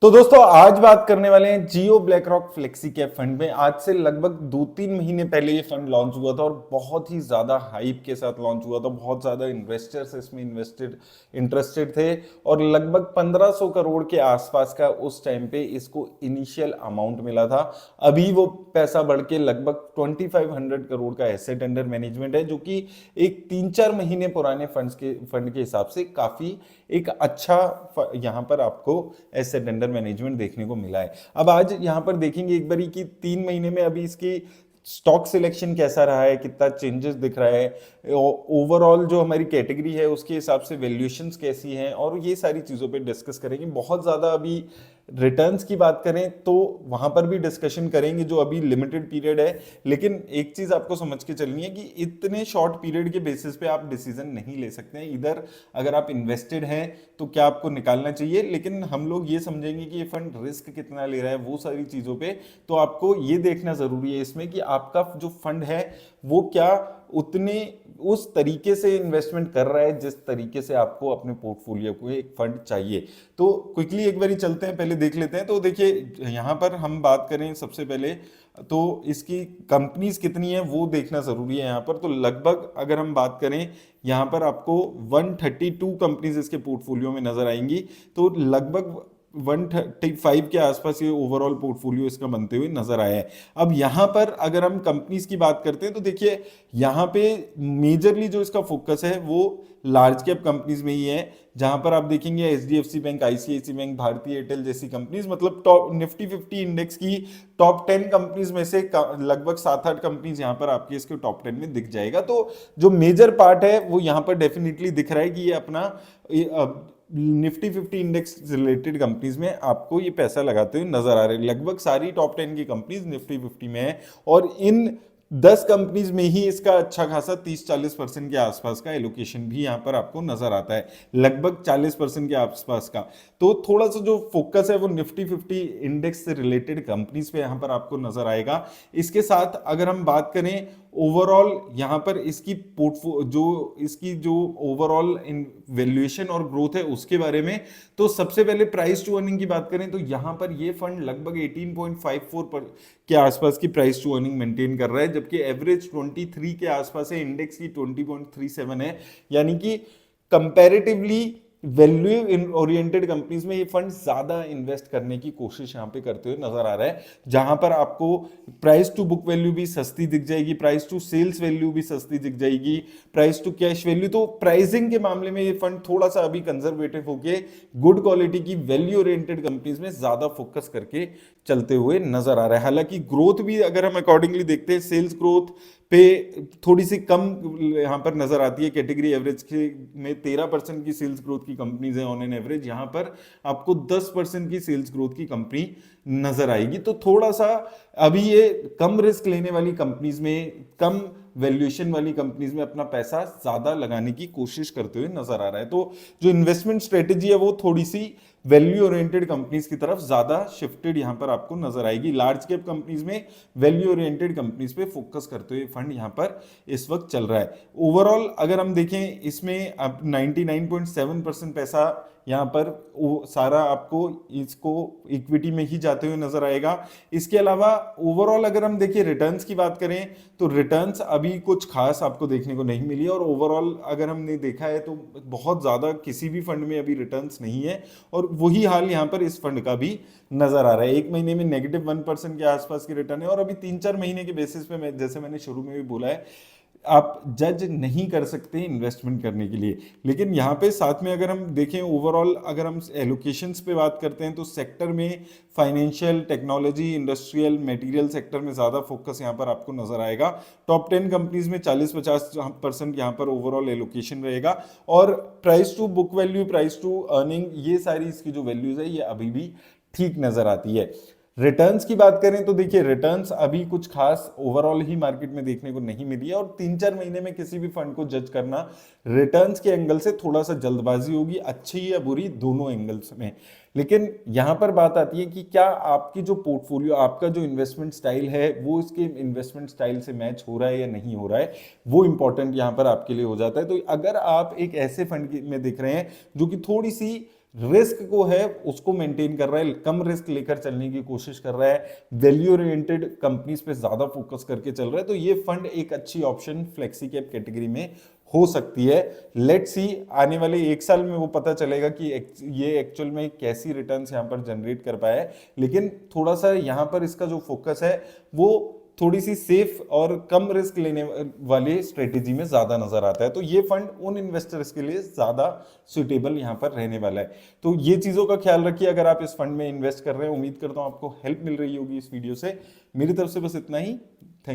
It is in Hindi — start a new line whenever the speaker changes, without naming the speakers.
तो दोस्तों आज बात करने वाले हैं Jio BlackRock flexi cap fund में। आज से लगभग 2-3 महीने पहले ये फंड लॉन्च हुआ था और बहुत ही ज्यादा हाइप के साथ लॉन्च हुआ था। बहुत ज्यादा इन्वेस्टर्स इसमें इंटरेस्टेड थे और लगभग 1500 करोड़ के आसपास का उस टाइम पे इसको इनिशियल अमाउंट मिला था। अभी वो पैसा बढ़ के लगभग 2500 करोड़ का एसेट अंडर मैनेजमेंट है, जो कि एक 3-4 महीने पुराने फंड के हिसाब से काफी एक अच्छा यहाँ पर आपको एसेट अंडर मैनेजमेंट देखने को मिला है। अब आज यहाँ पर देखेंगे एक बारी कि 3 महीने में अभी इसकी स्टॉक सिलेक्शन कैसा रहा है, कितना चेंजेस दिख रहा है, ओवरऑल जो हमारी कैटेगरी है उसके हिसाब से वैल्यूएशंस कैसी हैं, और ये सारी चीज़ों पे डिस्कस करेंगे। बहुत ज़्यादा अभी रिटर्न्स की बात करें तो वहां पर भी डिस्कशन करेंगे जो अभी लिमिटेड पीरियड है। लेकिन एक चीज आपको समझ के चलनी है कि इतने शॉर्ट पीरियड के बेसिस पे आप डिसीजन नहीं ले सकते हैं। इधर अगर आप इन्वेस्टेड हैं तो क्या आपको निकालना चाहिए, लेकिन हम लोग ये समझेंगे कि ये फंड रिस्क कितना ले रहा है, वो सारी चीजों पे तो आपको ये देखना जरूरी है इसमें कि आपका जो फंड है वो क्या उतने उस तरीके से इन्वेस्टमेंट कर रहा है जिस तरीके से आपको अपने पोर्टफोलियो को एक फंड चाहिए। तो क्विकली एक बारी चलते हैं, पहले देख लेते हैं। तो देखिए यहाँ पर हम बात करें सबसे पहले तो इसकी कंपनीज कितनी है वो देखना जरूरी है यहाँ पर। तो लगभग अगर हम बात करें यहाँ पर आपको 132 कंपनीज इसके पोर्टफोलियो में नजर आएंगी। तो लगभग 135 के आसपास ये ओवरऑल पोर्टफोलियो इसका बनते हुए नजर आया है। अब यहाँ पर अगर हम कंपनीज की बात करते हैं तो देखिए यहाँ पे मेजरली जो इसका फोकस है वो लार्ज कैप कंपनीज में ही है, जहां पर आप देखेंगे एचडीएफसी बैंक, आईसीआईसी बैंक, भारतीय एयरटेल जैसी कंपनीज, मतलब टॉप निफ्टी 50 इंडेक्स की टॉप 10 कंपनीज में से लगभग 7-8 कंपनीज यहाँ पर आपके इसके टॉप 10 में दिख जाएगा। तो जो मेजर पार्ट है वो यहाँ पर डेफिनेटली दिख रहा है कि ये अपना निफ्टी 50 इंडेक्स रिलेटेड कंपनीज में आपको ये पैसा लगाते हुए नजर आ रहे हैं। लगभग सारी टॉप 10 की कंपनीज निफ्टी 50 में है और इन 10 कंपनीज में ही इसका अच्छा खासा 30-40% के आसपास का एलोकेशन भी यहाँ पर आपको नजर आता है, लगभग 40% के आसपास का। तो थोड़ा सा जो फोकस है वो निफ्टी 50 इंडेक्स से रिलेटेड कंपनीज पे यहाँ पर आपको नजर आएगा। इसके साथ अगर हम बात करें ओवरऑल यहाँ पर इसकी जो ओवरऑल वैल्यूएशन और ग्रोथ है उसके बारे में, तो सबसे पहले प्राइस टू अर्निंग की बात करें तो यहाँ पर ये फंड लगभग 18.54 पर के आसपास की प्राइस टू अर्निंग मेंटेन कर रहा है, जबकि एवरेज 23 के आसपास है, इंडेक्स की 20.37 है। यानी कि कंपैरेटिवली वैल्यू ओरिएंटेड कंपनीज में ये फंड ज्यादा इन्वेस्ट करने की कोशिश यहाँ पे करते हुए नजर आ रहा है, जहां पर आपको प्राइस टू बुक वैल्यू भी सस्ती दिख जाएगी, प्राइस टू सेल्स वैल्यू भी सस्ती दिख जाएगी, प्राइस टू कैश वैल्यू। तो प्राइसिंग के मामले में ये फंड थोड़ा सा अभी कंजर्वेटिव होके गुड क्वालिटी की वैल्यू ओरिएंटेड कंपनीज में ज्यादा फोकस करके चलते हुए नजर आ रहा है। हालांकि ग्रोथ भी अगर हम अकॉर्डिंगली देखते हैं, सेल्स ग्रोथ पे थोड़ी सी कम यहाँ पर नजर आती है। कैटेगरी एवरेज के में 13% की सेल्स ग्रोथ की कंपनीज है ऑन एन एवरेज, यहाँ पर आपको 10% की सेल्स ग्रोथ की कंपनी नजर आएगी। तो थोड़ा सा अभी ये कम रिस्क लेने वाली कंपनीज में, कम वैल्यूएशन वाली कंपनीज में अपना पैसा ज्यादा लगाने की कोशिश करते हुए नजर आ रहा है। तो जो इन्वेस्टमेंट स्ट्रेटेजी है वो थोड़ी सी वैल्यू ओरिएंटेड कंपनीज की तरफ ज्यादा शिफ्टेड यहां पर आपको नजर आएगी। लार्ज कैप कंपनीज में वैल्यू ओरिएंटेड कंपनीज पे फोकस करते हुए फंड यहां पर इस वक्त चल रहा है। ओवरऑल अगर हम देखें इसमें अब 99.7% पैसा यहाँ पर वो सारा आपको इसको इक्विटी में ही जाते हुए नजर आएगा। इसके अलावा ओवरऑल अगर हम देखिए रिटर्न्स की बात करें तो रिटर्न्स अभी कुछ खास आपको देखने को नहीं मिली, और ओवरऑल अगर हमने देखा है तो बहुत ज्यादा किसी भी फंड में अभी रिटर्न्स नहीं है, और वही हाल यहाँ पर इस फंड का भी नजर आ रहा है। एक महीने में -1% के आसपास की रिटर्न है, और अभी 3-4 महीने के बेसिस पे जैसे मैंने शुरू में भी बोला है आप जज नहीं कर सकते इन्वेस्टमेंट करने के लिए। लेकिन यहाँ पे साथ में अगर हम देखें ओवरऑल, अगर हम एलोकेशंस पे बात करते हैं तो सेक्टर में financial, technology, industrial, material sector में ज़्यादा फोकस यहाँ पर आपको नजर आएगा। टॉप 10 कंपनीज में 40-50% यहाँ पर ओवरऑल एलोकेशन रहेगा, और price to book value, price to earning, ये सारी इसकी जो वैल्यूज है ये अभी भी ठीक नजर आती है। रिटर्न्स की बात करें तो देखिए रिटर्न्स अभी कुछ खास ओवरऑल ही मार्केट में देखने को नहीं मिली है, और 3-4 महीने में किसी भी फंड को जज करना रिटर्न्स के एंगल से थोड़ा सा जल्दबाजी होगी, अच्छी या बुरी दोनों एंगल्स में। लेकिन यहां पर बात आती है कि क्या आपकी जो पोर्टफोलियो, आपका जो इन्वेस्टमेंट स्टाइल है वो इसके इन्वेस्टमेंट स्टाइल से मैच हो रहा है या नहीं हो रहा है, वो इंपॉर्टेंट यहां पर आपके लिए हो जाता है। तो अगर आप एक ऐसे फंड में दिख रहे हैं जो कि थोड़ी सी रिस्क को है उसको मेंटेन कर रहा है, कम रिस्क लेकर चलने की कोशिश कर रहा है, वैल्यू ओरिएंटेड कंपनीज पे ज्यादा फोकस करके चल रहा है, तो ये फंड एक अच्छी ऑप्शन फ्लेक्सी कैप कैटेगरी में हो सकती है। लेट्स सी आने वाले एक साल में वो पता चलेगा कि ये एक्चुअल में कैसी रिटर्न्स यहाँ पर जनरेट कर पाया है। लेकिन थोड़ा सा यहाँ पर इसका जो फोकस है वो थोड़ी सी सेफ और कम रिस्क लेने वाली स्ट्रेटेजी में ज्यादा नजर आता है, तो ये फंड उन इन्वेस्टर्स के लिए ज्यादा सुटेबल यहाँ पर रहने वाला है। तो ये चीजों का ख्याल रखिए अगर आप इस फंड में इन्वेस्ट कर रहे हैं। उम्मीद करता हूं आपको हेल्प मिल रही होगी इस वीडियो से। मेरी तरफ से बस इतना ही। थैंक